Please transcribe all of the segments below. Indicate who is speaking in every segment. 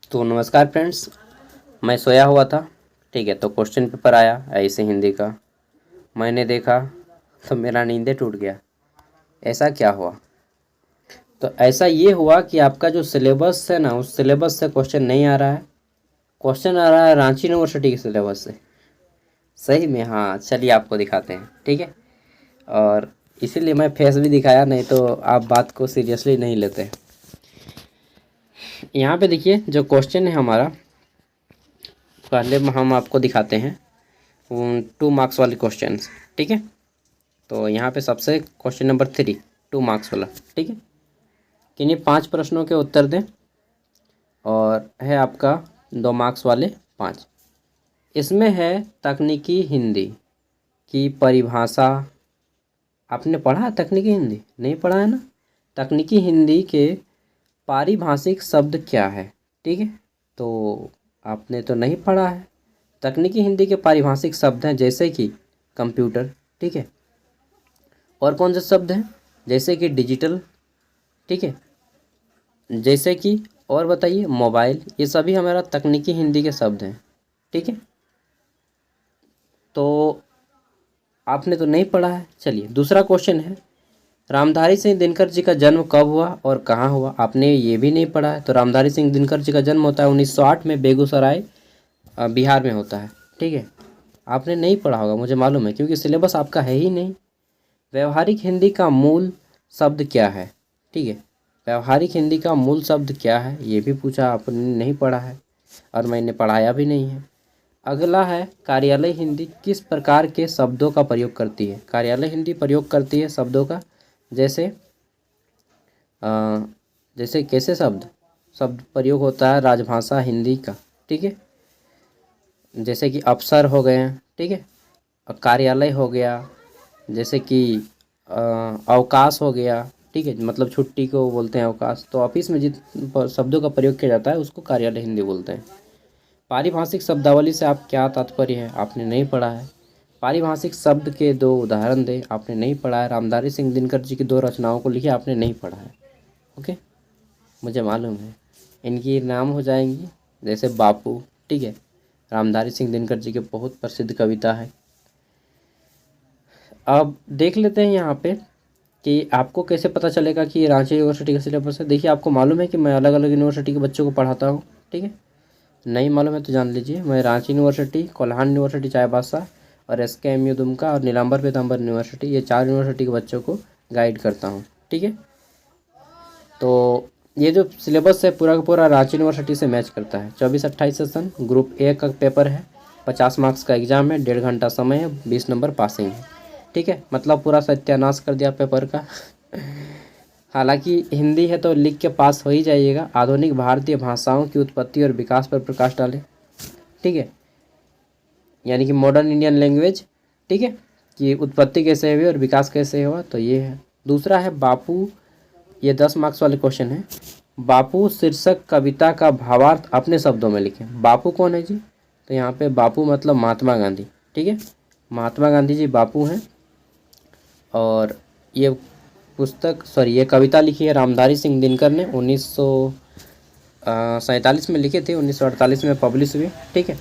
Speaker 1: तो नमस्कार फ्रेंड्स, मैं सोया हुआ था। ठीक है, तो क्वेश्चन पेपर आया ऐसे हिंदी का। मैंने देखा तो मेरा नींदे टूट गया। ऐसा क्या हुआ? तो ऐसा ये हुआ कि आपका जो सिलेबस है ना, उस सिलेबस से क्वेश्चन नहीं आ रहा है। क्वेश्चन आ रहा है रांची यूनिवर्सिटी के सिलेबस से। सही में? हाँ, चलिए आपको दिखाते हैं। ठीक है, और इसीलिए मैं फेस भी दिखाया, नहीं तो आप बात को सीरियसली नहीं लेते। यहाँ पे देखिए जो क्वेश्चन है हमारा, पहले हम आपको दिखाते हैं 2 मार्क्स वाले क्वेश्चन। ठीक है, तो यहाँ पे सबसे क्वेश्चन नंबर 3 2 मार्क्स वाला। ठीक है, किन्हीं 5 प्रश्नों के उत्तर दें, और है आपका 2 मार्क्स वाले 5। इसमें है तकनीकी हिंदी की परिभाषा। आपने पढ़ा है तकनीकी हिंदी? नहीं पढ़ा है ना। तकनीकी हिंदी के पारिभाषिक शब्द क्या है? ठीक है, तो आपने तो नहीं पढ़ा है। तकनीकी हिंदी के पारिभाषिक शब्द हैं जैसे कि कंप्यूटर। ठीक है, और कौन से शब्द हैं? जैसे कि डिजिटल। ठीक है, जैसे कि, और बताइए, मोबाइल। ये सभी हमारा तकनीकी हिंदी के शब्द हैं। ठीक है, तो आपने तो नहीं पढ़ा है। चलिए दूसरा क्वेश्चन है, रामधारी सिंह दिनकर जी का जन्म कब हुआ और कहाँ हुआ? आपने ये भी नहीं पढ़ा है। तो रामधारी सिंह दिनकर जी का जन्म होता है 1908 में, बेगूसराय बिहार में होता है। ठीक है, आपने नहीं पढ़ा होगा मुझे मालूम है, क्योंकि सिलेबस आपका है ही नहीं। व्यवहारिक हिंदी का मूल शब्द क्या है? ठीक है, व्यवहारिक हिंदी का मूल शब्द क्या है, ये भी पूछा, आपने नहीं पढ़ा है और मैंने पढ़ाया भी नहीं है। अगला है, कार्यालय हिंदी किस प्रकार के शब्दों का प्रयोग करती है? कार्यालय हिंदी प्रयोग करती है शब्दों का, जैसे जैसे कैसे शब्द शब्द प्रयोग होता है राजभाषा हिंदी का। ठीक है, जैसे कि अफसर हो गए हैं। ठीक है, कार्यालय हो गया, जैसे कि अवकाश हो गया। ठीक है, मतलब छुट्टी को बोलते हैं अवकाश। तो ऑफिस में जिन शब्दों का प्रयोग किया जाता है उसको कार्यालय हिंदी बोलते हैं। पारिभाषिक शब्दावली से आप क्या तात्पर्य है? आपने नहीं पढ़ा है। पारिभाषिक शब्द के 2 उदाहरण दें। आपने नहीं पढ़ा है। रामधारी सिंह दिनकर जी की 2 रचनाओं को लिखे, आपने नहीं पढ़ा है। ओके, मुझे मालूम है इनकी नाम हो जाएंगी, जैसे बापू। ठीक है, रामधारी सिंह दिनकर जी की बहुत प्रसिद्ध कविता है। अब देख लेते हैं यहाँ पे कि आपको कैसे पता चलेगा कि ये रांची यूनिवर्सिटी का सिलेबस है। देखिए, आपको मालूम है कि मैं अलग अलग यूनिवर्सिटी के बच्चों को पढ़ाता हूँ। ठीक है, नहीं मालूम है तो जान लीजिए, मैं रांची यूनिवर्सिटी, कोल्हान यूनिवर्सिटी चाईबासा, और SKMU दुमका, और नीलांबर पीताम्बर यूनिवर्सिटी, ये 4 यूनिवर्सिटी के बच्चों को गाइड करता हूँ। ठीक है, तो ये जो सिलेबस है पूरा का पूरा रांची यूनिवर्सिटी से मैच करता है। 24-28 सेशन, ग्रुप ए का पेपर है, 50 मार्क्स का एग्जाम है, 1.5 घंटा समय है, 20 नंबर पासिंग है। ठीक है, मतलब पूरा सत्यानाश कर दिया पेपर का। हालांकि हिंदी है तो लिख के पास हो ही जाइएगा। आधुनिक भारतीय भाषाओं की उत्पत्ति और विकास पर प्रकाश डालें। ठीक है, यानी कि मॉडर्न इंडियन लैंग्वेज। ठीक है, कि उत्पत्ति कैसे हुई और विकास कैसे हुआ, तो ये है। दूसरा है बापू, ये 10 मार्क्स वाले क्वेश्चन है। बापू शीर्षक कविता का भावार्थ अपने शब्दों में लिखें। बापू कौन है जी? तो यहाँ पे बापू मतलब महात्मा गांधी। ठीक है, महात्मा गांधी जी बापू हैं। और ये ये कविता लिखी है रामधारी सिंह दिनकर ने, 1947 में लिखे थे, 1948 में पब्लिश हुई। ठीक है,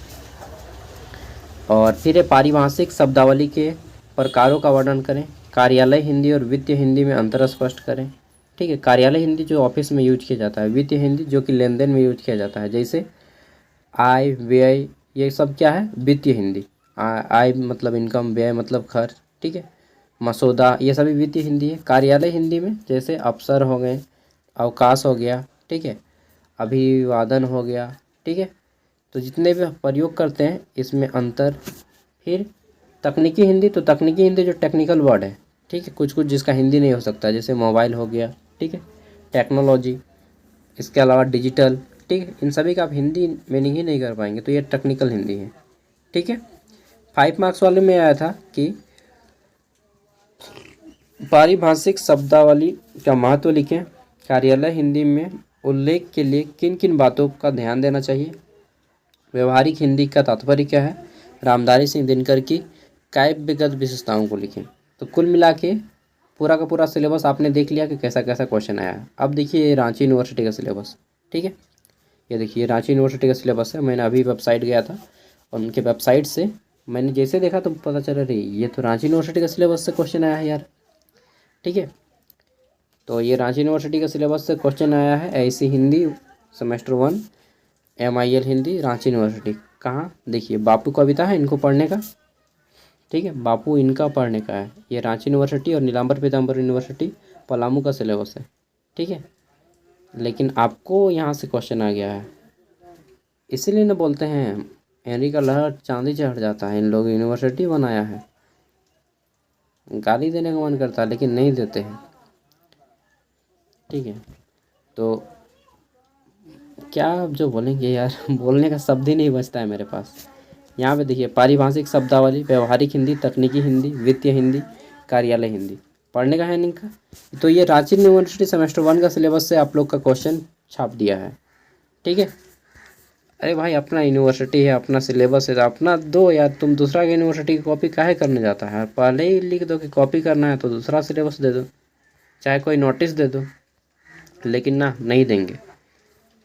Speaker 1: और फिर ये पारिभाषिक शब्दावली के प्रकारों का वर्णन करें। कार्यालय हिंदी और वित्तीय हिंदी में अंतर स्पष्ट करें। ठीक है, कार्यालय हिंदी जो ऑफिस में यूज किया जाता है, वित्तीय हिंदी जो कि लेन देन में यूज किया जाता है, जैसे आय व्यय, ये सब क्या है? वित्तीय हिंदी। आय मतलब इनकम, व्यय मतलब खर्च। ठीक है, मसौदा, ये सभी वित्तीय हिंदी है। कार्यालय हिंदी में जैसे अफसर हो गए, अवकाश हो गया। ठीक है, अभिवादन हो गया। ठीक है, तो जितने भी प्रयोग करते हैं इसमें अंतर। फिर तकनीकी हिंदी, तो तकनीकी हिंदी जो टेक्निकल वर्ड है। ठीक है, कुछ कुछ जिसका हिंदी नहीं हो सकता, जैसे मोबाइल हो गया। ठीक है, टेक्नोलॉजी, इसके अलावा डिजिटल। ठीक है, इन सभी का आप हिंदी मीनिंग ही नहीं कर पाएंगे, तो ये टेक्निकल हिंदी है। ठीक है, 5 मार्क्स वाले में आया था कि पारिभाषिक शब्दावली का महत्व लिखें। कार्यालय हिंदी में उल्लेख के लिए किन किन बातों का ध्यान देना चाहिए? व्यवहारिक हिंदी का तात्पर्य क्या है? रामधारी सिंह दिनकर की काव्यगत विशेषताओं को लिखें। तो कुल मिला के पूरा का पूरा सिलेबस आपने देख लिया कि कैसा कैसा क्वेश्चन आया है। अब देखिए रांची यूनिवर्सिटी का सिलेबस। ठीक है, ये देखिए रांची यूनिवर्सिटी का सिलेबस है। मैंने अभी वेबसाइट गया था और उनके वेबसाइट से मैंने जैसे देखा तो पता चला रही ये तो रांची यूनिवर्सिटी का सिलेबस से क्वेश्चन आया है यार। ठीक है, तो ये रांची यूनिवर्सिटी का सिलेबस से क्वेश्चन आया है। ऐसी Hindi semester 1 MIL Hindi Ranchi university. कहाँ देखिए बापू कविता है इनको पढ़ने का। ठीक है, बापू इनका पढ़ने का है। ये रांची यूनिवर्सिटी और नीलांबर पीताम्बर यूनिवर्सिटी पलामू का सिलेबस है। ठीक है, लेकिन आपको यहाँ से क्वेश्चन आ गया है, इसीलिए न बोलते हैं हेनरी का लहर चांदी चढ़ जाता है। इन लोग यूनिवर्सिटी बनाया है, गाली देने का मन करता है लेकिन नहीं देते हैं। ठीक है, तो क्या आप जो बोलेंगे यार बोलने का शब्द ही नहीं बचता है मेरे पास। यहाँ पे देखिए पारिभाषिक शब्दावली, व्यवहारिक हिंदी, तकनीकी हिंदी, वित्तीय हिंदी, कार्यालय हिंदी पढ़ने का है इनका। तो ये रांची यूनिवर्सिटी सेमेस्टर 1 का सिलेबस से आप लोग का क्वेश्चन छाप दिया है। ठीक है, अरे भाई अपना यूनिवर्सिटी है, अपना सिलेबस है तो अपना दो यार। तुम दूसरा की यूनिवर्सिटी की कॉपी काहे करने जाता है? पहले ही लिख दो कि कॉपी करना है तो दूसरा सिलेबस दे दो, चाहे कोई नोटिस दे दो। लेकिन ना, नहीं देंगे।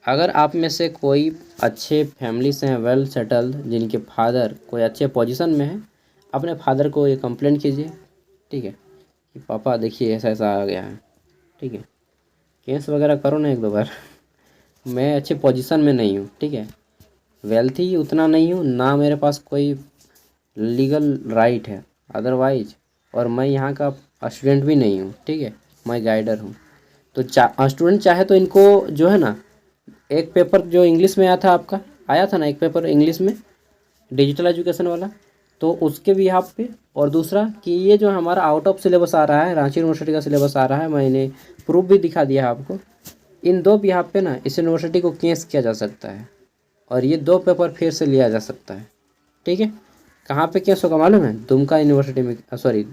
Speaker 1: अगर आप में से कोई अच्छे फैमिली से हैं, वेल सेटल्ड, जिनके फादर कोई अच्छे पोजीशन में है, अपने फादर को ये कंप्लेंट कीजिए। ठीक है, कि पापा देखिए ऐसा ऐसा आ गया है। ठीक है, केस वगैरह करो ना 1-2 बार। मैं अच्छे पोजीशन में नहीं हूँ। ठीक है, वेल्थी उतना नहीं हूँ, ना मेरे पास कोई लीगल राइट है अदरवाइज, और मैं यहाँ का स्टूडेंट भी नहीं हूँ। ठीक है, मैं गाइडर हूँ। तो स्टूडेंट चाहे तो इनको जो है ना, एक पेपर जो इंग्लिश में आया था ना एक पेपर इंग्लिश में, डिजिटल एजुकेशन वाला, तो उसके भी यहाँ पे। और दूसरा कि ये जो हमारा आउट ऑफ सिलेबस आ रहा है, रांची यूनिवर्सिटी का सिलेबस आ रहा है, मैंने प्रूफ भी दिखा दिया है आपको। इन 2 भी यहाँ पे ना इस यूनिवर्सिटी को केस किया जा सकता है और ये 2 पेपर फिर से लिया जा सकता है। ठीक है, कहाँ पे केस होगा मालूम है? दुमका यूनिवर्सिटी में, सॉरी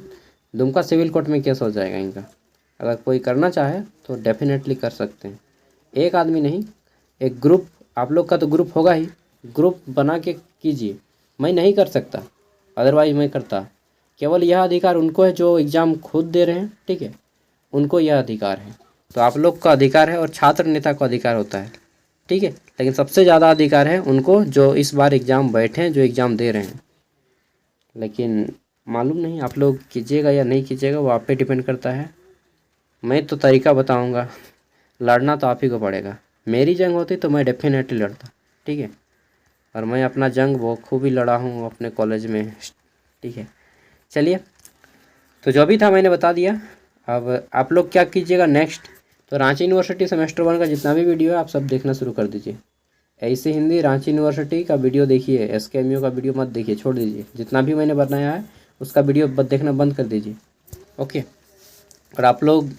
Speaker 1: दुमका सिविल कोर्ट में केस हो जाएगा इनका। अगर कोई करना चाहे तो डेफिनेटली कर सकते हैं। एक आदमी नहीं, एक ग्रुप, आप लोग का तो ग्रुप होगा ही, ग्रुप बना के कीजिए। मैं नहीं कर सकता, अदरवाइज मैं करता। केवल यह अधिकार उनको है जो एग्ज़ाम खुद दे रहे हैं। ठीक है, उनको यह अधिकार है। तो आप लोग का अधिकार है और छात्र नेता का अधिकार होता है। ठीक है, लेकिन सबसे ज़्यादा अधिकार है उनको जो इस बार एग्ज़ाम बैठे हैं, जो एग्ज़ाम दे रहे हैं। लेकिन मालूम नहीं आप लोग कीजिएगा या नहीं कीजिएगा, वो आप पे डिपेंड करता है। मैं तो तरीका बताऊंगा, लड़ना तो आप ही को पड़ेगा। मेरी जंग होती तो मैं डेफिनेटली लड़ता। ठीक है, और मैं अपना जंग वो खूब ही लड़ा हूँ अपने कॉलेज में। ठीक है, चलिए, तो जो भी था मैंने बता दिया। अब आप लोग क्या कीजिएगा नेक्स्ट, तो रांची यूनिवर्सिटी सेमेस्टर 1 का जितना भी वीडियो है आप सब देखना शुरू कर दीजिए। ऐसे हिंदी रांची यूनिवर्सिटी का वीडियो देखिए, SKMU का वीडियो मत देखिए, छोड़ दीजिए। जितना भी मैंने बनाया है उसका वीडियो देखना बंद कर दीजिए। ओके, और आप लोग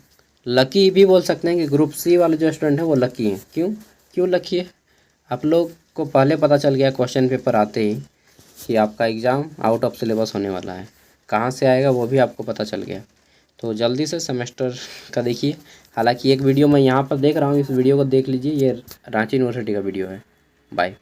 Speaker 1: लकी भी बोल सकते हैं कि ग्रुप C वाले जो स्टूडेंट हैं वो लकी हैं। क्यों लकी है? आप लोग को पहले पता चल गया क्वेश्चन पेपर आते ही कि आपका एग्ज़ाम आउट ऑफ सिलेबस होने वाला है। कहाँ से आएगा वो भी आपको पता चल गया। तो जल्दी से सेमेस्टर का देखिए। हालांकि एक वीडियो मैं यहाँ पर देख रहा हूँ, इस वीडियो को देख लीजिए, ये रांची यूनिवर्सिटी का वीडियो है। बाय।